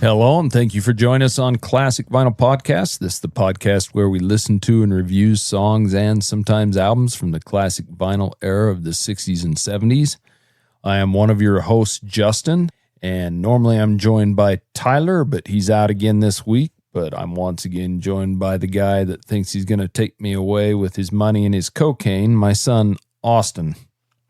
Hello, and thank you for joining us on Classic Vinyl Podcast. This is the podcast where we listen to and review songs and sometimes albums from the classic vinyl era of the 60s and 70s. I am one of your hosts, Justin, and normally I'm joined by Tyler, but he's out again this week. But I'm once again joined by the guy that thinks he's going to take me away with his money and his cocaine, my son, Austin.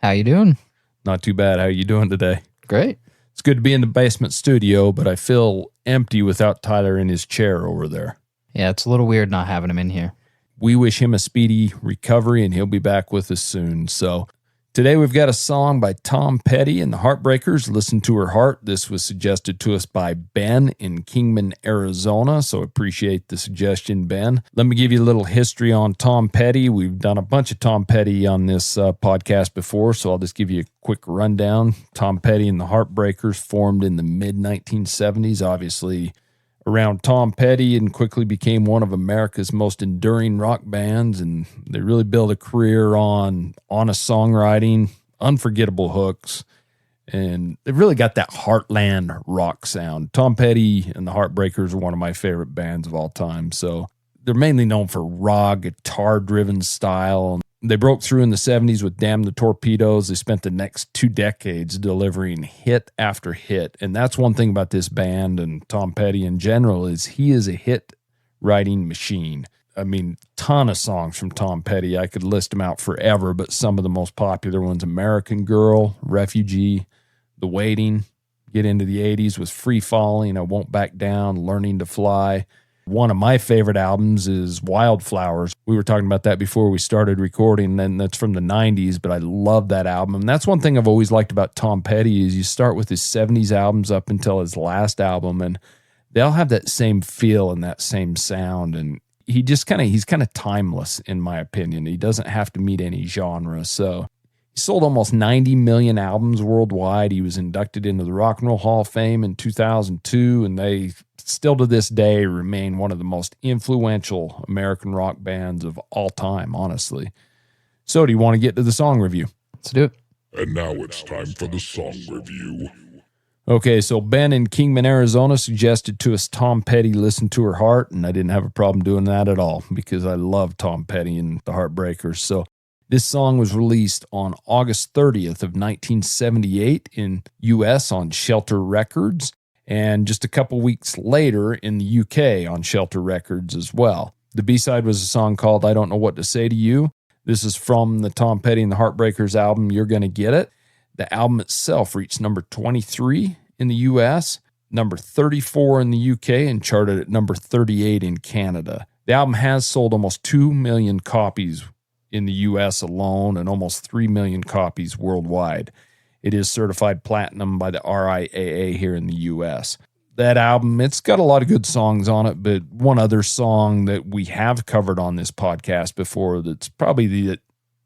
How you doing? Not too bad. How are you doing today? Great. It's good to be in the basement studio, but I feel empty without Tyler in his chair over there. Yeah, it's a little weird not having him in here. We wish him a speedy recovery, and he'll be back with us soon. So today we've got a song by Tom Petty and the Heartbreakers, Listen to Her Heart. This was suggested to us by Ben in Kingman, Arizona, so appreciate the suggestion, Ben. Let me give you a little history on Tom Petty. We've done a bunch of Tom Petty on this podcast before, so I'll just give you a quick rundown. Tom Petty and the Heartbreakers formed in the mid-1970s, obviously around Tom Petty, and quickly became one of America's most enduring rock bands, and they really built a career on honest songwriting, unforgettable hooks, and they've really got that heartland rock sound. Tom Petty and the Heartbreakers are one of my favorite bands of all time, so they're mainly known for raw, guitar-driven style. They broke through in the 70s with Damn the Torpedoes. They spent the next 2 decades delivering hit after hit. And that's one thing about this band and Tom Petty in general is he is a hit-writing machine. I mean, ton of songs from Tom Petty. I could list them out forever, but some of the most popular ones, American Girl, Refugee, The Waiting, get into the 80s with Free Falling, I Won't Back Down, Learning to Fly. One of my favorite albums is Wildflowers. We were talking about that before we started recording, and that's from the 90s, but I love that album. And that's one thing I've always liked about Tom Petty is you start with his 70s albums up until his last album, and they all have that same feel and that same sound. And he's kind of timeless, in my opinion. He doesn't have to meet any genre. So he sold almost 90 million albums worldwide. He was inducted into the Rock and Roll Hall of Fame in 2002, and they still to this day remain one of the most influential American rock bands of all time, honestly. So do you want to get to the song review? Let's do it. And now it's time for the song review. Okay, so Ben in Kingman, Arizona suggested to us Tom Petty, Listen to Her Heart, and I didn't have a problem doing that at all because I love Tom Petty and the Heartbreakers. So this song was released on August 30th of 1978 in U.S. on Shelter Records, and just a couple weeks later in the UK on Shelter Records as well. The B-side was a song called I Don't Know What to Say to You. This is from the Tom Petty and the Heartbreakers album, You're Gonna Get It. The album itself reached number 23 in the US, number 34 in the UK, and charted at number 38 in Canada. The album has sold almost 2 million copies in the US alone and almost 3 million copies worldwide. It is certified platinum by the RIAA here in the U.S. That album, it's got a lot of good songs on it, but one other song that we have covered on this podcast before that's probably the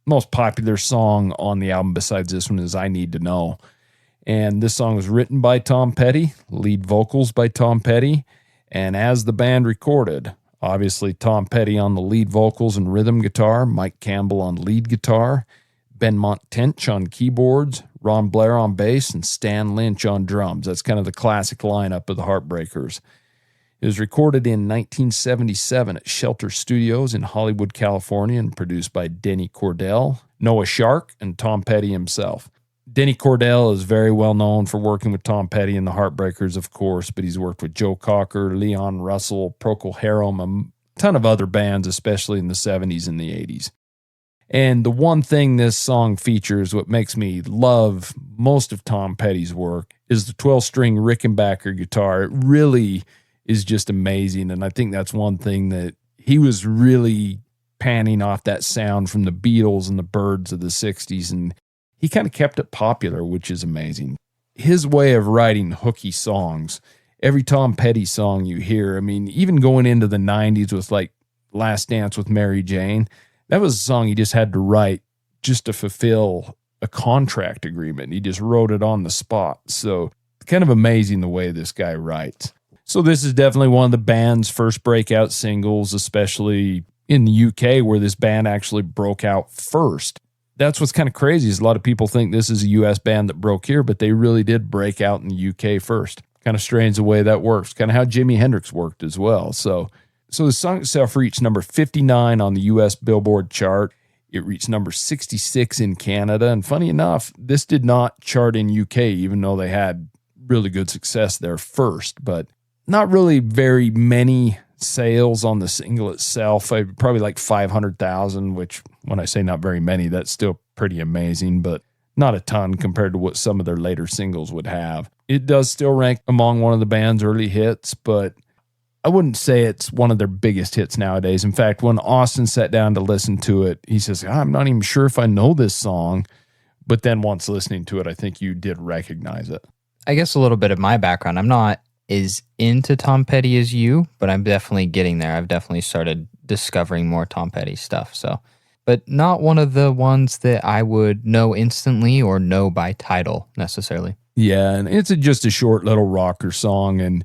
most popular song on the album besides this one is I Need to Know. And this song was written by Tom Petty, lead vocals by Tom Petty, and as the band recorded, obviously Tom Petty on the lead vocals and rhythm guitar, Mike Campbell on lead guitar, Benmont Tench on keyboards, Ron Blair on bass, and Stan Lynch on drums. That's kind of the classic lineup of the Heartbreakers. It was recorded in 1977 at Shelter Studios in Hollywood, California, and produced by Denny Cordell, Noah Shark, and Tom Petty himself. Denny Cordell is very well known for working with Tom Petty and the Heartbreakers, of course, but he's worked with Joe Cocker, Leon Russell, Procol Harum, a ton of other bands, especially in the 70s and the 80s. And the one thing this song features, what makes me love most of Tom Petty's work, is the 12-string Rickenbacker guitar. It really is just amazing, and I think that's one thing that he was really panning off that sound from the Beatles and the Byrds of the 60s, and he kind of kept it popular, which is amazing. His way of writing hooky songs, every Tom Petty song you hear, I mean, even going into the 90s with like Last Dance with Mary Jane, that was a song he just had to write just to fulfill a contract agreement. He just wrote it on the spot. So kind of amazing the way this guy writes. So this is definitely one of the band's first breakout singles, especially in the UK where this band actually broke out first. That's what's kind of crazy is a lot of people think this is a US band that broke here, but they really did break out in the UK first. Kind of strange the way that works. Kind of how Jimi Hendrix worked as well. So the song itself reached number 59 on the U.S. Billboard chart. It reached number 66 in Canada. And funny enough, this did not chart in UK, even though they had really good success there first. But not really very many sales on the single itself. Probably like 500,000, which when I say not very many, that's still pretty amazing, but not a ton compared to what some of their later singles would have. It does still rank among one of the band's early hits, but I wouldn't say it's one of their biggest hits nowadays. In fact, when Austin sat down to listen to it, he says, I'm not even sure if I know this song. But then once listening to it, I think you did recognize it. I guess a little bit of my background. I'm not as into Tom Petty as you, but I'm definitely getting there. I've definitely started discovering more Tom Petty stuff. But not one of the ones that I would know instantly or know by title necessarily. Yeah, and it's just a short little rocker song. And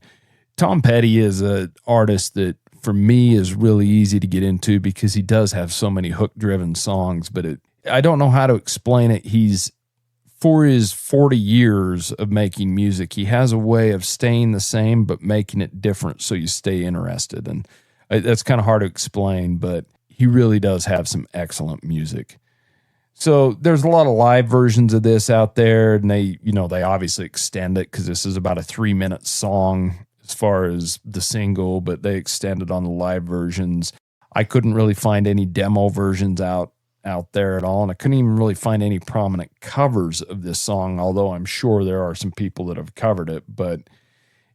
Tom Petty is an artist that, for me, is really easy to get into because he does have so many hook-driven songs. But I don't know how to explain it. For his 40 years of making music, he has a way of staying the same but making it different so you stay interested. And that's kind of hard to explain, but he really does have some excellent music. So there's a lot of live versions of this out there, and they obviously extend it because this is about a 3-minute song as far as the single, but they extended on the live versions. I couldn't really find any demo versions out there at all, and I couldn't even really find any prominent covers of this song, although I'm sure there are some people that have covered it. But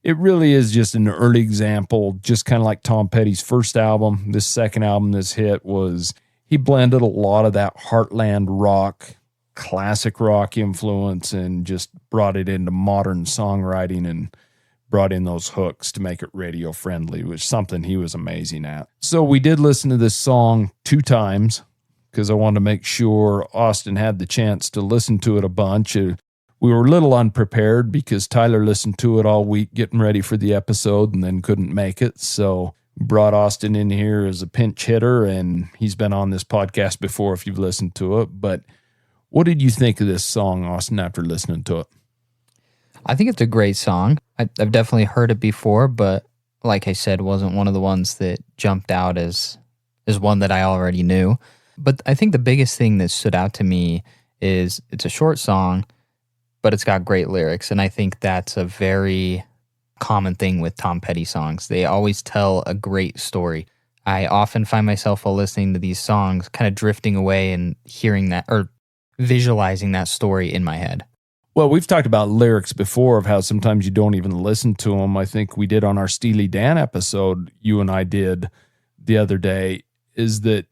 it really is just an early example, just kind of like Tom Petty's first album. This second album, this hit, was he blended a lot of that heartland rock, classic rock influence and just brought it into modern songwriting and brought in those hooks to make it radio friendly, which is something he was amazing at. So we did listen to this song 2 times because I wanted to make sure Austin had the chance to listen to it a bunch. We were a little unprepared because Tyler listened to it all week getting ready for the episode and then couldn't make it. So brought Austin in here as a pinch hitter, and he's been on this podcast before if you've listened to it. But what did you think of this song, Austin, after listening to it? I think it's a great song. I've definitely heard it before, but like I said, wasn't one of the ones that jumped out as one that I already knew. But I think the biggest thing that stood out to me is it's a short song, but it's got great lyrics. And I think that's a very common thing with Tom Petty songs. They always tell a great story. I often find myself while listening to these songs kind of drifting away and hearing that or visualizing that story in my head. Well, we've talked about lyrics before of how sometimes you don't even listen to them. I think we did on our Steely Dan episode, you and I did the other day, is that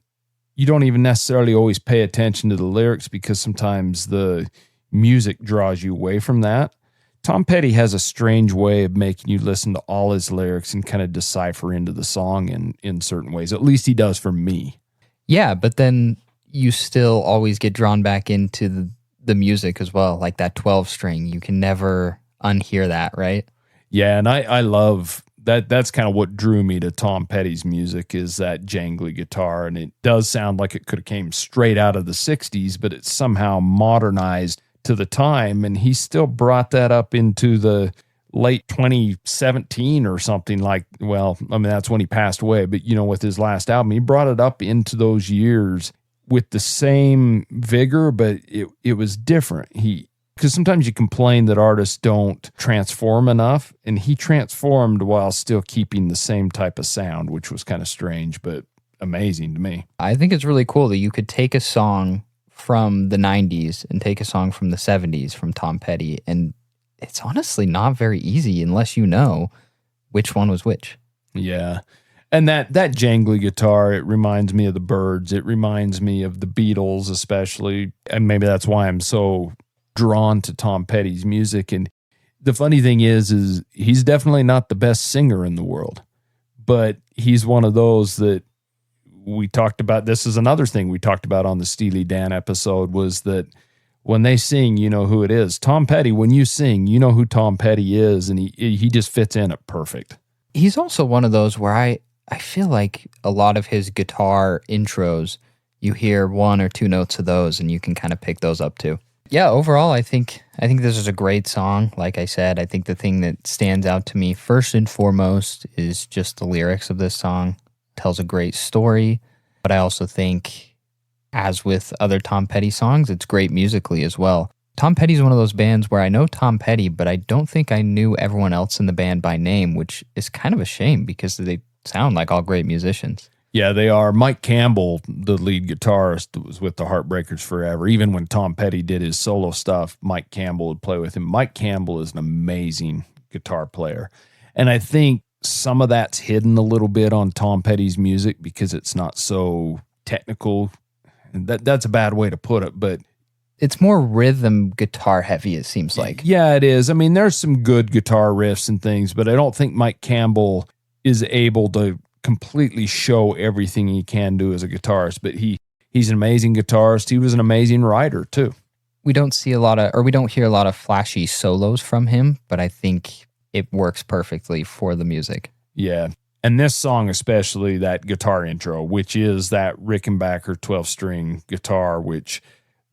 you don't even necessarily always pay attention to the lyrics because sometimes the music draws you away from that. Tom Petty has a strange way of making you listen to all his lyrics and kind of decipher into the song in certain ways. At least he does for me. Yeah, but then you still always get drawn back into the music as well, like that 12 string. You can never unhear that, right? Yeah, and I love that. That's kind of what drew me to Tom Petty's music, is that jangly guitar. And it does sound like it could have came straight out of the 60s, but it's somehow modernized to the time. And he still brought that up into the late 2017 or something like, well, I mean, that's when he passed away. But, with his last album, he brought it up into those years with the same vigor, but it was different. Because sometimes you complain that artists don't transform enough, and he transformed while still keeping the same type of sound, which was kind of strange, but amazing to me. I think it's really cool that you could take a song from the 90s and take a song from the 70s from Tom Petty, and it's honestly not very easy unless you know which one was which. Yeah. And that jangly guitar, it reminds me of the Byrds. It reminds me of the Beatles especially, and maybe that's why I'm so drawn to Tom Petty's music. And the funny thing is he's definitely not the best singer in the world, but he's one of those that we talked about. This is another thing we talked about on the Steely Dan episode, was that when they sing, you know who it is. Tom Petty, when you sing, you know who Tom Petty is, and he just fits in it perfect. He's also one of those where I feel like a lot of his guitar intros, you hear 1 or 2 notes of those and you can kind of pick those up too. Yeah, overall, I think this is a great song. Like I said, I think the thing that stands out to me first and foremost is just the lyrics of this song. It tells a great story, but I also think, as with other Tom Petty songs, it's great musically as well. Tom Petty's one of those bands where I know Tom Petty, but I don't think I knew everyone else in the band by name, which is kind of a shame because they sound like all great musicians. Yeah, they are. Mike Campbell, the lead guitarist, was with the Heartbreakers forever. Even when Tom Petty did his solo stuff, Mike Campbell would play with him. Mike Campbell is an amazing guitar player. And I think some of that's hidden a little bit on Tom Petty's music because it's not so technical. And that's a bad way to put it, but it's more rhythm guitar heavy, it seems like. Yeah, it is. I mean, there's some good guitar riffs and things, but I don't think Mike Campbell is able to completely show everything he can do as a guitarist, but he's an amazing guitarist. He was an amazing writer too. We don't hear a lot of flashy solos from him, but I think it works perfectly for the music. Yeah. And this song, especially that guitar intro, which is that Rickenbacker 12-string guitar, which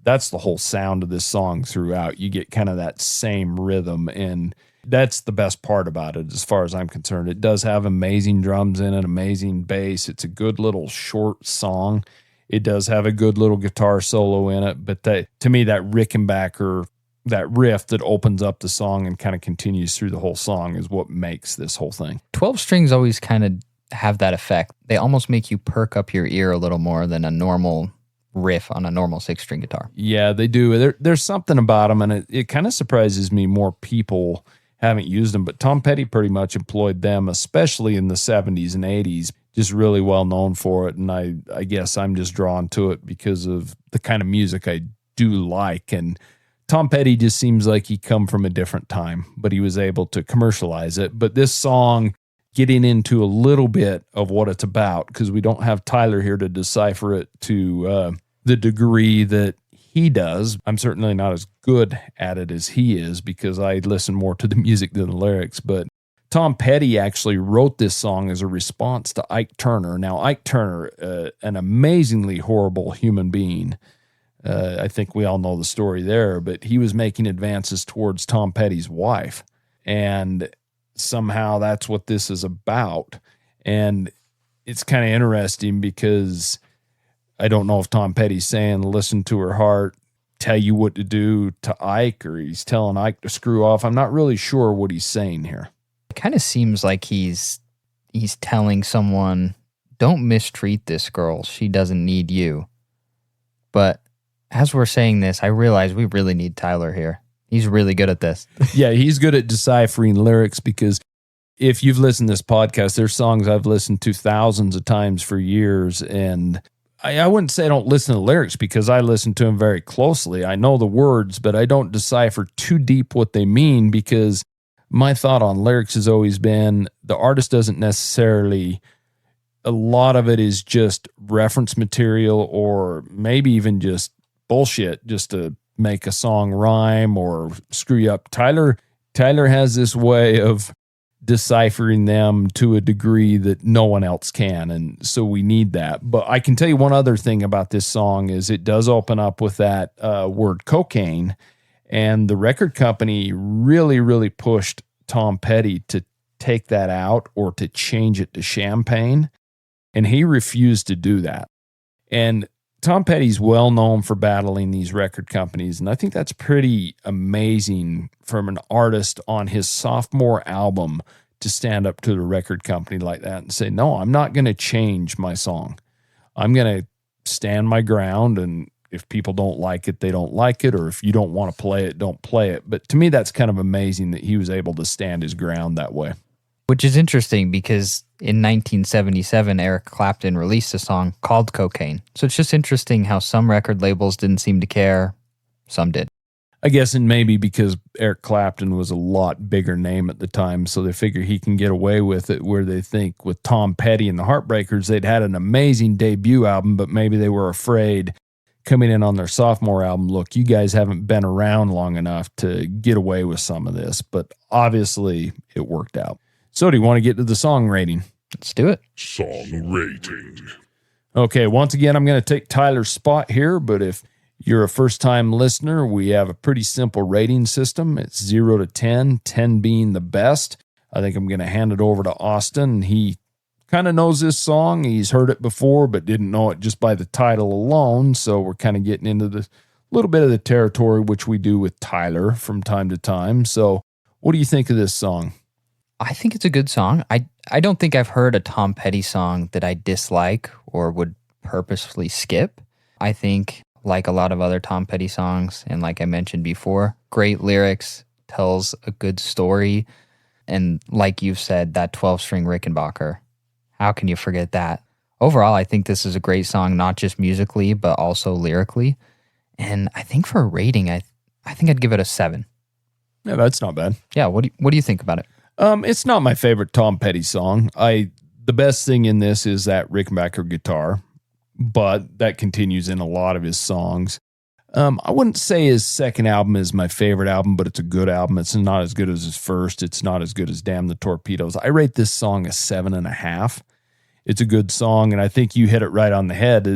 that's the whole sound of this song throughout. You get kind of that same rhythm, and that's the best part about it as far as I'm concerned. It does have amazing drums in it, amazing bass. It's a good little short song. It does have a good little guitar solo in it, but to me, that Rickenbacker, that riff that opens up the song and kind of continues through the whole song is what makes this whole thing. 12 strings always kind of have that effect. They almost make you perk up your ear a little more than a normal riff on a normal 6-string guitar. Yeah, they do. There's something about them, and it kind of surprises me more people haven't used them, but Tom Petty pretty much employed them, especially in the 70s and 80s, just really well known for it. And I guess I'm just drawn to it because of the kind of music I do like. And Tom Petty just seems like he come from a different time, but he was able to commercialize it. But this song, getting into a little bit of what it's about, because we don't have Tyler here to decipher it to the degree that he does. I'm certainly not as good at it as he is because I listen more to the music than the lyrics. But Tom Petty actually wrote this song as a response to Ike Turner. Now, Ike Turner, an amazingly horrible human being. I think we all know the story there, but he was making advances towards Tom Petty's wife. And somehow that's what this is about. And it's kind of interesting because I don't know if Tom Petty's saying, listen to her heart, tell you what to do to Ike, or he's telling Ike to screw off. I'm not really sure what he's saying here. It kind of seems like he's telling someone, don't mistreat this girl. She doesn't need you. But as we're saying this, I realize we really need Tyler here. He's really good at this. Yeah, he's good at deciphering lyrics because if you've listened to this podcast, there's songs I've listened to thousands of times for years, and I wouldn't say I don't listen to lyrics because I listen to them very closely. I know the words, but I don't decipher too deep what they mean because my thought on lyrics has always been the artist doesn't necessarily, a lot of it is just reference material or maybe even just bullshit just to make a song rhyme or screw you up. Tyler has this way of deciphering them to a degree that no one else can, and so we need that. But I can tell you one other thing about this song is it does open up with that word cocaine, and the record company really, really pushed Tom Petty to take that out or to change it to champagne, and he refused to do that. And Tom Petty's well known for battling these record companies, and I think that's pretty amazing from an artist on his sophomore album to stand up to the record company like that and say, no, I'm not going to change my song. I'm going to stand my ground, and if people don't like it, they don't like it, or if you don't want to play it, don't play it. But to me, that's kind of amazing that he was able to stand his ground that way. Which is interesting because in 1977, Eric Clapton released a song called Cocaine. So it's just interesting how some record labels didn't seem to care, some did. I guess, and maybe because Eric Clapton was a lot bigger name at the time, so they figure he can get away with it, where they think with Tom Petty and the Heartbreakers, they'd had an amazing debut album, but maybe they were afraid coming in on their sophomore album, look, you guys haven't been around long enough to get away with some of this, but obviously it worked out. So do you want to get to the song rating? Let's do it. Song rating. Okay, once again, I'm going to take Tyler's spot here, but if You're a first-time listener, we have a pretty simple rating system. It's 0 to 10, 10 being the best. I think I'm going to hand it over to Austin. He kind of knows this song. He's heard it before, but didn't know it just by the title alone. So we're kind of getting into the little bit of the territory, which we do with Tyler from time to time. So what do you think of this song? I think it's a good song. I don't think I've heard a Tom Petty song that I dislike or would purposefully skip. I think, like a lot of other Tom Petty songs, and like I mentioned before, great lyrics, tells a good story, and like you've said, that 12-string Rickenbacker. How can you forget that? Overall, I think this is a great song, not just musically, but also lyrically. And I think for a rating, I think I'd give it a 7. Yeah, that's not bad. Yeah, what do you think about it? It's not my favorite Tom Petty song. The best thing in this is that Rickenbacker guitar, but that continues in a lot of his songs. I wouldn't say his second album is my favorite album, but it's a good album. It's not as good as his first. It's not as good as Damn the Torpedoes. I rate this song a 7.5. It's a good song, and I think you hit it right on the head.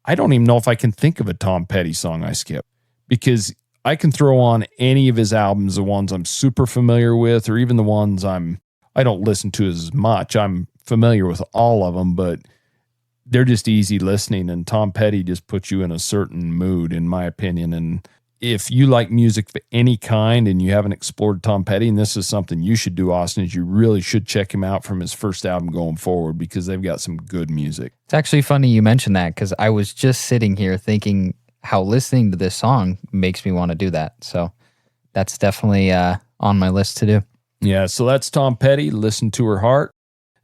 I don't even know if I can think of a Tom Petty song I skip, because I can throw on any of his albums, the ones I'm super familiar with, or even the ones I don't listen to as much. I'm familiar with all of them, but they're just easy listening, and Tom Petty just puts you in a certain mood, in my opinion. And if you like music of any kind and you haven't explored Tom Petty, and this is something you should do, Austin, is you really should check him out from his first album going forward, because they've got some good music. It's actually funny you mentioned that, because I was just sitting here thinking how listening to this song makes me want to do that. So that's definitely on my list to do. Yeah, so that's Tom Petty, Listen to Her Heart.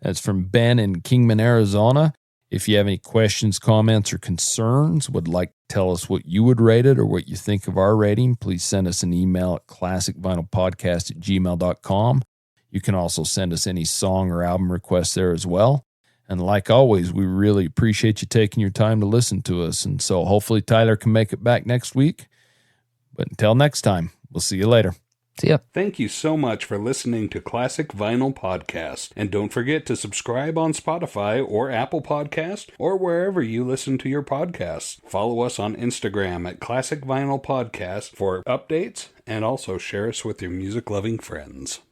That's from Ben in Kingman, Arizona. If you have any questions, comments, or concerns, would like to tell us what you would rate it or what you think of our rating, please send us an email at classicvinylpodcast@gmail.com. You can also send us any song or album requests there as well. And like always, we really appreciate you taking your time to listen to us. And so hopefully Tyler can make it back next week. But until next time, we'll see you later. See ya. Thank you so much for listening to Classic Vinyl Podcast. And don't forget to subscribe on Spotify or Apple Podcast or wherever you listen to your podcasts. Follow us on Instagram at Classic Vinyl Podcast for updates, and also share us with your music-loving friends.